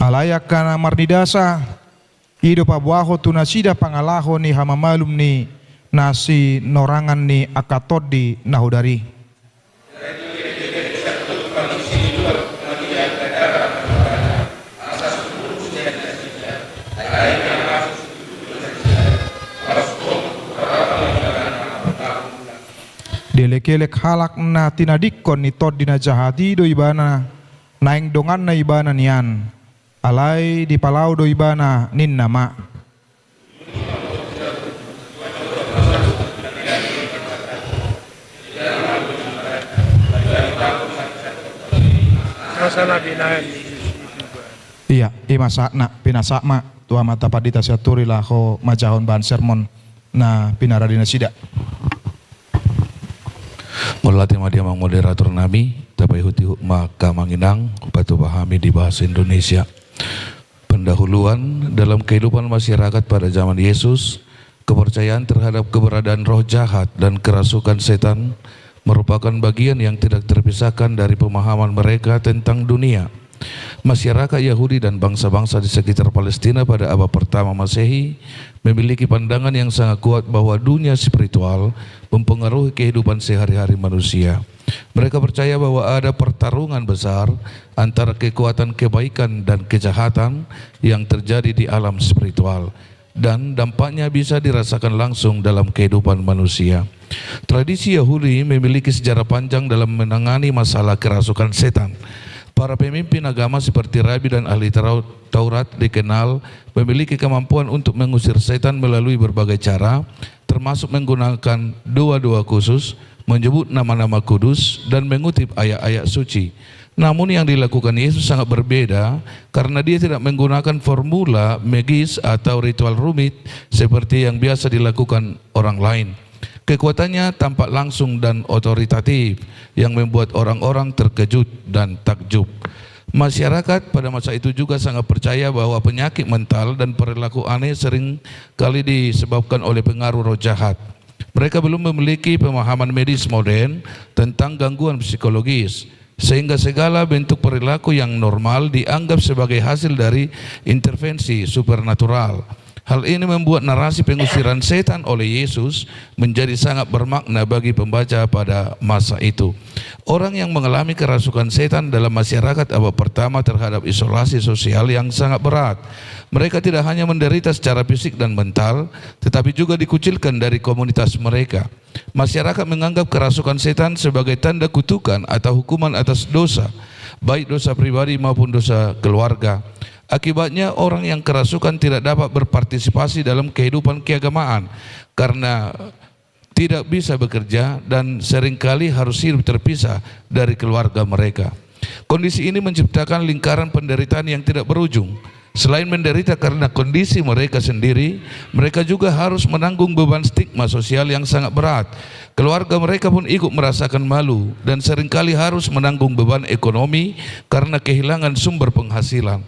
[SPEAKER 12] alayak kana marnidasa ido pabuaho tunasida pangalaho ni hamamalum ni nasi norangan ni akatodi nahudari delekelek halak na tinadikon ni todina jahati do ibana naing dongan na ibana nian alai di palau do ibana nin nama
[SPEAKER 11] Masana binahan
[SPEAKER 12] iya imasakna pinasakma tua mata padita siaturi lah ho majahon bahan sermon na pinaradina sida
[SPEAKER 13] Mulati madia mang moderator nami tapai huti maka manginang batu pahami di bahasa Indonesia. Pendahuluan dalam kehidupan masyarakat pada zaman Yesus, kepercayaan terhadap keberadaan roh jahat dan kerasukan setan merupakan bagian yang tidak terpisahkan dari pemahaman mereka tentang dunia. Masyarakat Yahudi dan bangsa-bangsa di sekitar Palestina pada abad pertama Masehi memiliki pandangan yang sangat kuat bahwa dunia spiritual mempengaruhi kehidupan sehari-hari manusia. Mereka percaya bahwa ada pertarungan besar antara kekuatan kebaikan dan kejahatan yang terjadi di alam spiritual. dan dampaknya bisa dirasakan langsung dalam kehidupan manusia. Tradisi Yahudi memiliki sejarah panjang dalam menangani masalah kerasukan setan. Para pemimpin agama seperti rabi dan ahli Taurat dikenal memiliki kemampuan untuk mengusir setan melalui berbagai cara, termasuk menggunakan doa-doa khusus, menyebut nama-nama kudus, dan mengutip ayat-ayat suci. Namun yang dilakukan Yesus sangat berbeda karena dia tidak menggunakan formula magis atau ritual rumit seperti yang biasa dilakukan orang lain. Kekuatannya tampak langsung dan otoritatif yang membuat orang-orang terkejut dan takjub. Masyarakat pada masa itu juga sangat percaya bahwa penyakit mental dan perilaku aneh sering kali disebabkan oleh pengaruh roh jahat. Mereka belum memiliki pemahaman medis modern tentang gangguan psikologis, sehingga segala bentuk perilaku yang normal dianggap sebagai hasil dari intervensi supernatural. Hal ini membuat narasi pengusiran setan oleh Yesus menjadi sangat bermakna bagi pembaca pada masa itu. Orang yang mengalami kerasukan setan dalam masyarakat abad pertama terhadap isolasi sosial yang sangat berat. Mereka tidak hanya menderita secara fisik dan mental, tetapi juga dikucilkan dari komunitas mereka. Masyarakat menganggap kerasukan setan sebagai tanda kutukan atau hukuman atas dosa, baik dosa pribadi maupun dosa keluarga. Akibatnya orang yang kerasukan tidak dapat berpartisipasi dalam kehidupan keagamaan karena tidak bisa bekerja dan seringkali harus hidup terpisah dari keluarga mereka. Kondisi ini menciptakan lingkaran penderitaan yang tidak berujung. Selain menderita karena kondisi mereka sendiri, mereka juga harus menanggung beban stigma sosial yang sangat berat. Keluarga mereka pun ikut merasakan malu dan seringkali harus menanggung beban ekonomi karena kehilangan sumber penghasilan.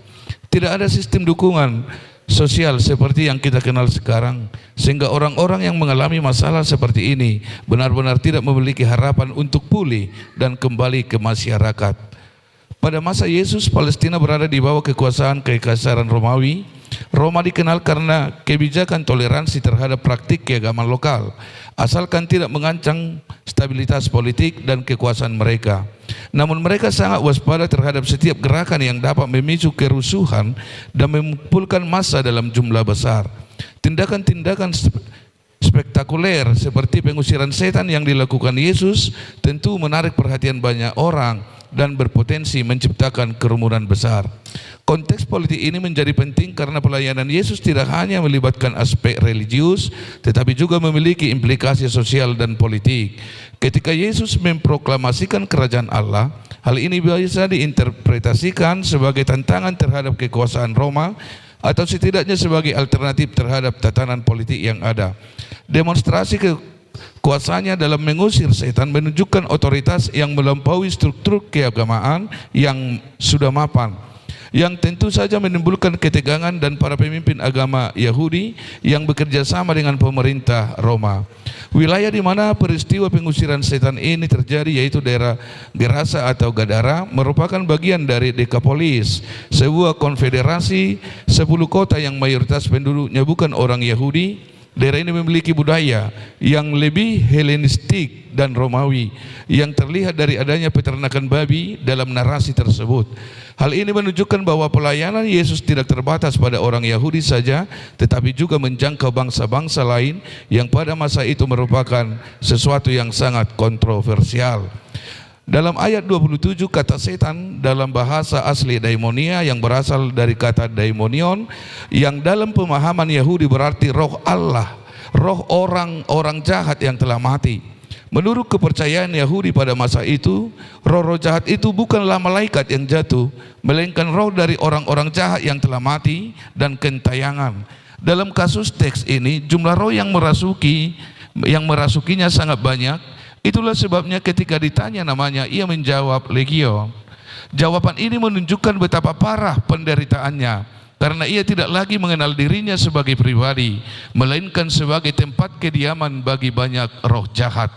[SPEAKER 13] Tidak ada sistem dukungan sosial seperti yang kita kenal sekarang, sehingga orang-orang yang mengalami masalah seperti ini benar-benar tidak memiliki harapan untuk pulih dan kembali ke masyarakat. Pada masa Yesus, Palestina berada di bawah kekuasaan Kekaisaran Romawi. Roma dikenal karena kebijakan toleransi terhadap praktik keagamaan lokal, asalkan tidak mengancam stabilitas politik dan kekuasaan mereka. Namun mereka sangat waspada terhadap setiap gerakan yang dapat memicu kerusuhan dan mengumpulkan massa dalam jumlah besar. Tindakan-tindakan spektakuler seperti pengusiran setan yang dilakukan Yesus tentu menarik perhatian banyak orang dan berpotensi menciptakan kerumunan besar. Konteks politik ini menjadi penting karena pelayanan Yesus tidak hanya melibatkan aspek religius, tetapi juga memiliki implikasi sosial dan politik. Ketika Yesus memproklamasikan kerajaan Allah, hal ini bisa diinterpretasikan sebagai tantangan terhadap kekuasaan Roma atau setidaknya sebagai alternatif terhadap tatanan politik yang ada. Demonstrasi kuasanya dalam mengusir setan menunjukkan otoritas yang melampaui struktur keagamaan yang sudah mapan, yang tentu saja menimbulkan ketegangan dan para pemimpin agama Yahudi yang bekerja sama dengan pemerintah Roma. Wilayah di mana peristiwa pengusiran setan ini terjadi yaitu daerah Gerasa atau Gadara merupakan bagian dari Dekapolis, sebuah konfederasi 10 kota yang mayoritas penduduknya bukan orang Yahudi. Daerah ini memiliki budaya yang lebih Helenistik dan Romawi yang terlihat dari adanya peternakan babi dalam narasi tersebut. Hal ini menunjukkan bahwa pelayanan Yesus tidak terbatas pada orang Yahudi saja, tetapi juga menjangkau bangsa-bangsa lain yang pada masa itu merupakan sesuatu yang sangat kontroversial. Dalam ayat 27, kata setan dalam bahasa asli daimonia yang berasal dari kata daimonion, yang dalam pemahaman Yahudi berarti roh Allah, roh orang-orang jahat yang telah mati. Menurut kepercayaan Yahudi pada masa itu, roh-roh jahat itu bukanlah malaikat yang jatuh, melainkan roh dari orang-orang jahat yang telah mati dan kentayangan. Dalam kasus teks ini, jumlah roh yang merasukinya sangat banyak. Itulah sebabnya ketika ditanya namanya, ia menjawab legion. Jawaban ini menunjukkan betapa parah penderitaannya, karena ia tidak lagi mengenal dirinya sebagai pribadi, melainkan sebagai tempat kediaman bagi banyak roh jahat.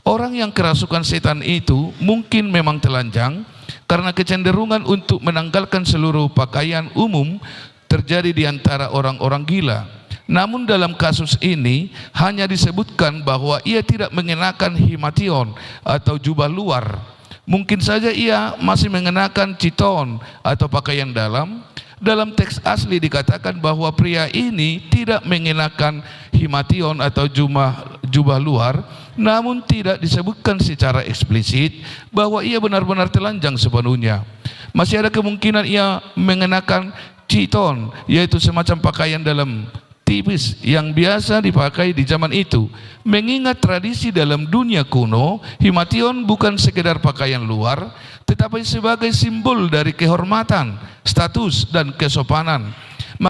[SPEAKER 13] Orang yang kerasukan setan itu mungkin memang telanjang karena kecenderungan untuk menanggalkan seluruh pakaian umum terjadi di antara orang-orang gila. Namun dalam kasus ini hanya disebutkan bahwa ia tidak mengenakan himation atau jubah luar. Mungkin saja ia masih mengenakan chiton atau pakaian dalam, dalam teks asli dikatakan bahwa pria ini tidak mengenakan himation atau jubah luar, namun tidak disebutkan secara eksplisit bahwa ia benar-benar telanjang sepenuhnya. Masih ada kemungkinan ia mengenakan chiton, yaitu semacam pakaian dalam tipis yang biasa dipakai di zaman itu. Mengingat tradisi dalam dunia kuno, himation bukan sekedar pakaian luar, tetapi sebagai simbol dari kehormatan, status, dan kesopanan.